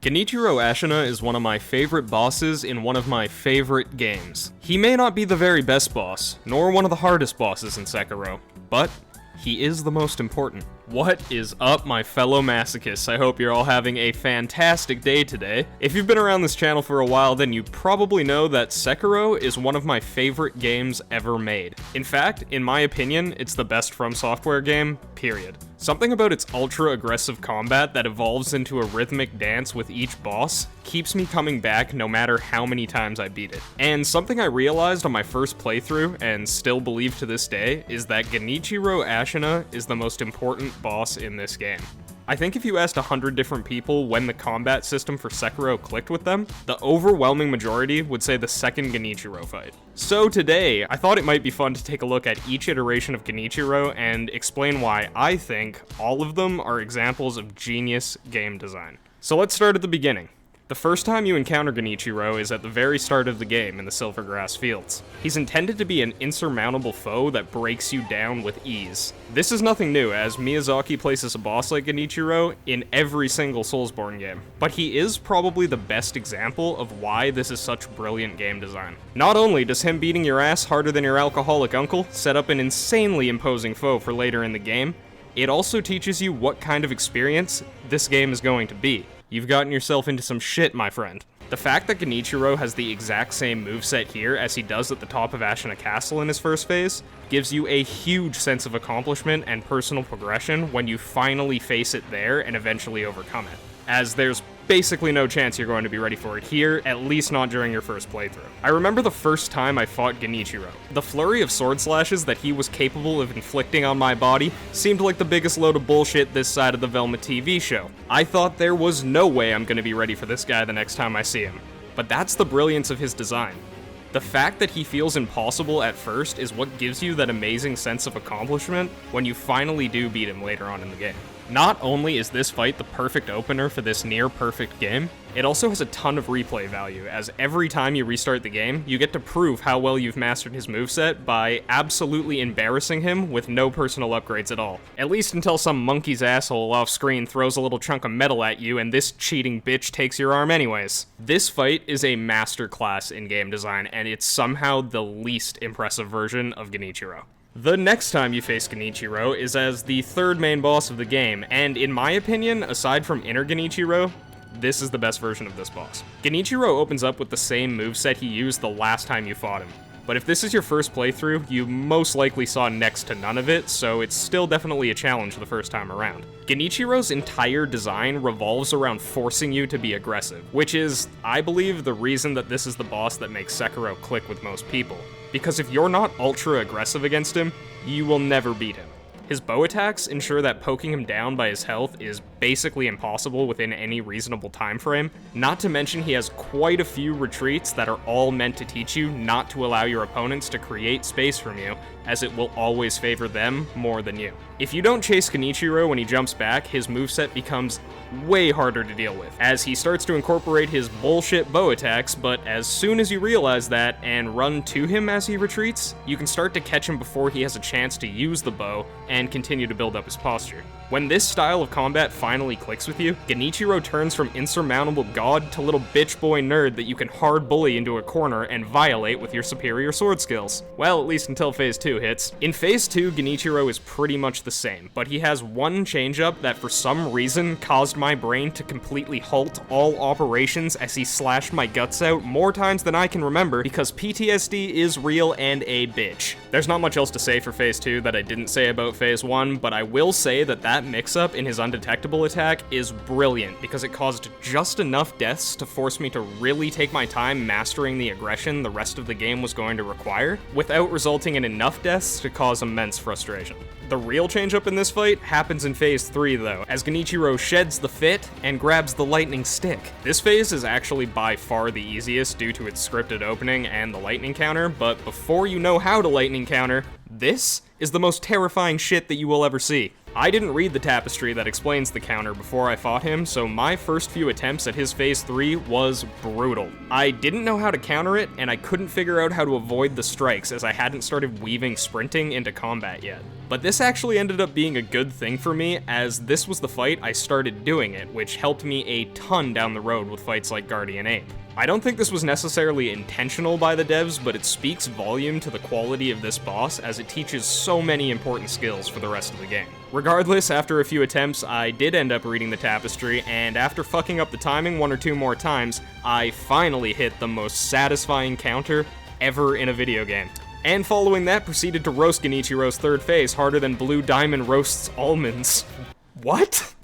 Genichiro Ashina is one of my favorite bosses in one of my favorite games. He may not be the very best boss, nor one of the hardest bosses in Sekiro, but he is the most important. What is up, my fellow masochists? I hope you're all having a fantastic day today. If you've been around this channel for a while, then you probably know that Sekiro is one of my favorite games ever made. In fact, in my opinion, it's the best From Software game, period. Something about its ultra-aggressive combat that evolves into a rhythmic dance with each boss keeps me coming back no matter how many times I beat it. And something I realized on my first playthrough, and still believe to this day, is that Genichiro Ashina is the most important boss in this game. I think if you asked 100 different people when the combat system for Sekiro clicked with them, the overwhelming majority would say the second Genichiro fight. So today, I thought it might be fun to take a look at each iteration of Genichiro and explain why I think all of them are examples of genius game design. So let's start at the beginning. The first time you encounter Genichiro is at the very start of the game in the Silvergrass Fields. He's intended to be an insurmountable foe that breaks you down with ease. This is nothing new, as Miyazaki places a boss like Genichiro in every single Soulsborne game, but he is probably the best example of why this is such brilliant game design. Not only does him beating your ass harder than your alcoholic uncle set up an insanely imposing foe for later in the game, it also teaches you what kind of experience this game is going to be. You've gotten yourself into some shit, my friend. The fact that Genichiro has the exact same moveset here as he does at the top of Ashina Castle in his first phase gives you a huge sense of accomplishment and personal progression when you finally face it there and eventually overcome it, as there's basically no chance you're going to be ready for it here, at least not during your first playthrough. I remember the first time I fought Genichiro. The flurry of sword slashes that he was capable of inflicting on my body seemed like the biggest load of bullshit this side of the Velma TV show. I thought there was no way I'm gonna be ready for this guy the next time I see him. But that's the brilliance of his design. The fact that he feels impossible at first is what gives you that amazing sense of accomplishment when you finally do beat him later on in the game. Not only is this fight the perfect opener for this near-perfect game, it also has a ton of replay value, as every time you restart the game, you get to prove how well you've mastered his moveset by absolutely embarrassing him with no personal upgrades at all. At least until some monkey's asshole off-screen throws a little chunk of metal at you and this cheating bitch takes your arm anyways. This fight is a masterclass in game design, and it's somehow the least impressive version of Genichiro. The next time you face Genichiro is as the third main boss of the game, and in my opinion, aside from Inner Genichiro, this is the best version of this boss. Genichiro opens up with the same moveset he used the last time you fought him, but if this is your first playthrough, you most likely saw next to none of it, so it's still definitely a challenge the first time around. Genichiro's entire design revolves around forcing you to be aggressive, which is, I believe, the reason that this is the boss that makes Sekiro click with most people. Because if you're not ultra-aggressive against him, you will never beat him. His bow attacks ensure that poking him down by his health is basically impossible within any reasonable time frame, not to mention he has quite a few retreats that are all meant to teach you not to allow your opponents to create space from you, as it will always favor them more than you. If you don't chase Genichiro when he jumps back, his moveset becomes way harder to deal with, as he starts to incorporate his bullshit bow attacks, but as soon as you realize that and run to him as he retreats, you can start to catch him before he has a chance to use the bow and continue to build up his posture. When this style of combat finally clicks with you, Genichiro turns from insurmountable god to little bitch boy nerd that you can hard bully into a corner and violate with your superior sword skills. Well, at least until phase 2 hits. In phase 2, Genichiro is pretty much the same, but he has one change-up that for some reason caused my brain to completely halt all operations as he slashed my guts out more times than I can remember, because PTSD is real and a bitch. There's not much else to say for phase 2 that I didn't say about phase 1, but I will say that mix-up in his undetectable attack is brilliant because it caused just enough deaths to force me to really take my time mastering the aggression the rest of the game was going to require, without resulting in enough deaths to cause immense frustration. The real change-up in this fight happens in phase 3 though, as Genichiro sheds the fit and grabs the lightning stick. This phase is actually by far the easiest due to its scripted opening and the lightning counter, but before you know how to lightning counter, this is the most terrifying shit that you will ever see. I didn't read the tapestry that explains the counter before I fought him, so my first few attempts at his phase 3 was brutal. I didn't know how to counter it, and I couldn't figure out how to avoid the strikes as I hadn't started weaving sprinting into combat yet. But this actually ended up being a good thing for me, as this was the fight I started doing it, which helped me a ton down the road with fights like Guardian Ape. I don't think this was necessarily intentional by the devs, but it speaks volume to the quality of this boss as it teaches so many important skills for the rest of the game. Regardless, after a few attempts, I did end up reading the tapestry, and after fucking up the timing one or two more times, I finally hit the most satisfying counter ever in a video game. And following that, proceeded to roast Genichiro's third phase harder than Blue Diamond roasts almonds. What?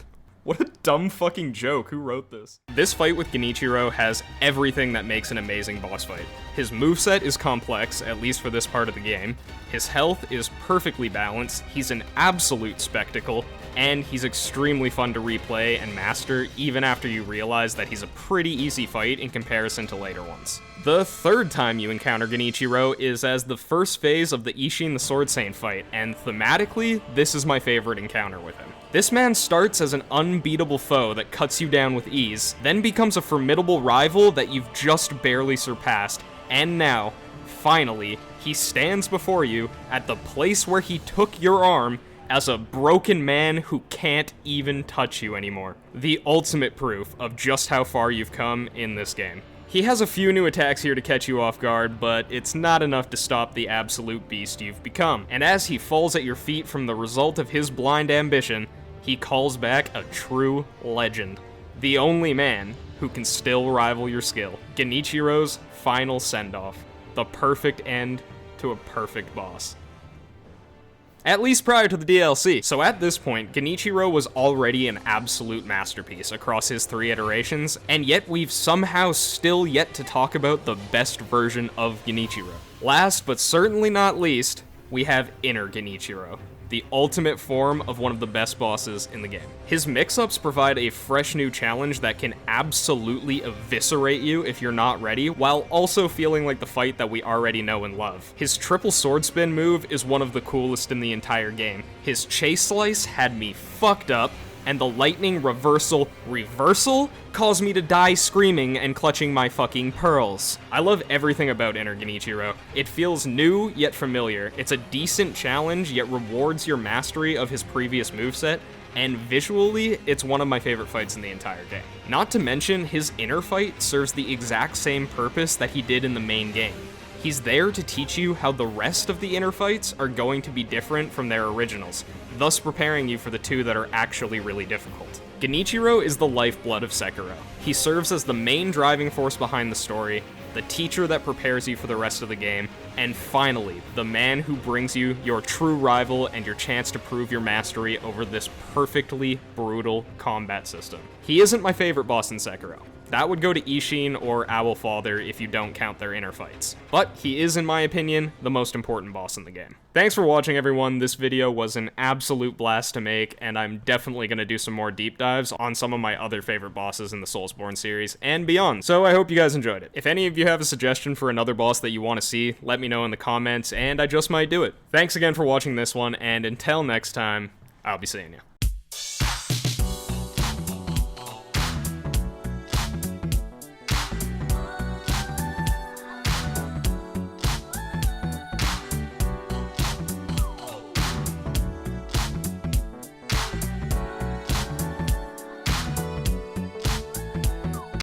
What a dumb fucking joke, who wrote this? This fight with Genichiro has everything that makes an amazing boss fight. His moveset is complex, at least for this part of the game. His health is perfectly balanced, he's an absolute spectacle, and he's extremely fun to replay and master even after you realize that he's a pretty easy fight in comparison to later ones. The third time you encounter Genichiro is as the first phase of the Isshin the Sword Saint fight, and thematically, this is my favorite encounter with him. This man starts as an unbeatable foe that cuts you down with ease, then becomes a formidable rival that you've just barely surpassed, and now, finally, he stands before you at the place where he took your arm as a broken man who can't even touch you anymore. The ultimate proof of just how far you've come in this game. He has a few new attacks here to catch you off guard, but it's not enough to stop the absolute beast you've become. And as he falls at your feet from the result of his blind ambition, he calls back a true legend. The only man who can still rival your skill. Genichiro's final send-off. The perfect end to a perfect boss. At least prior to the DLC. So at this point, Genichiro was already an absolute masterpiece across his 3 iterations, and yet we've somehow still yet to talk about the best version of Genichiro. Last, but certainly not least, we have Inner Genichiro, the ultimate form of one of the best bosses in the game. His mix-ups provide a fresh new challenge that can absolutely eviscerate you if you're not ready, while also feeling like the fight that we already know and love. His triple sword spin move is one of the coolest in the entire game. His chase slice had me fucked up, and the lightning reversal caused me to die screaming and clutching my fucking pearls. I love everything about Inner Genichiro. It feels new, yet familiar. It's a decent challenge, yet rewards your mastery of his previous moveset, and visually, it's one of my favorite fights in the entire game. Not to mention, his inner fight serves the exact same purpose that he did in the main game. He's there to teach you how the rest of the inner fights are going to be different from their originals, thus preparing you for the 2 that are actually really difficult. Genichiro is the lifeblood of Sekiro. He serves as the main driving force behind the story, the teacher that prepares you for the rest of the game, and finally, the man who brings you your true rival and your chance to prove your mastery over this perfectly brutal combat system. He isn't my favorite boss in Sekiro. That would go to Isshin or Owlfather if you don't count their inner fights. But he is, in my opinion, the most important boss in the game. Thanks for watching, everyone. This video was an absolute blast to make, and I'm definitely going to do some more deep dives on some of my other favorite bosses in the Soulsborne series and beyond. So I hope you guys enjoyed it. If any of you have a suggestion for another boss that you want to see, let me know in the comments, and I just might do it. Thanks again for watching this one, and until next time, I'll be seeing you.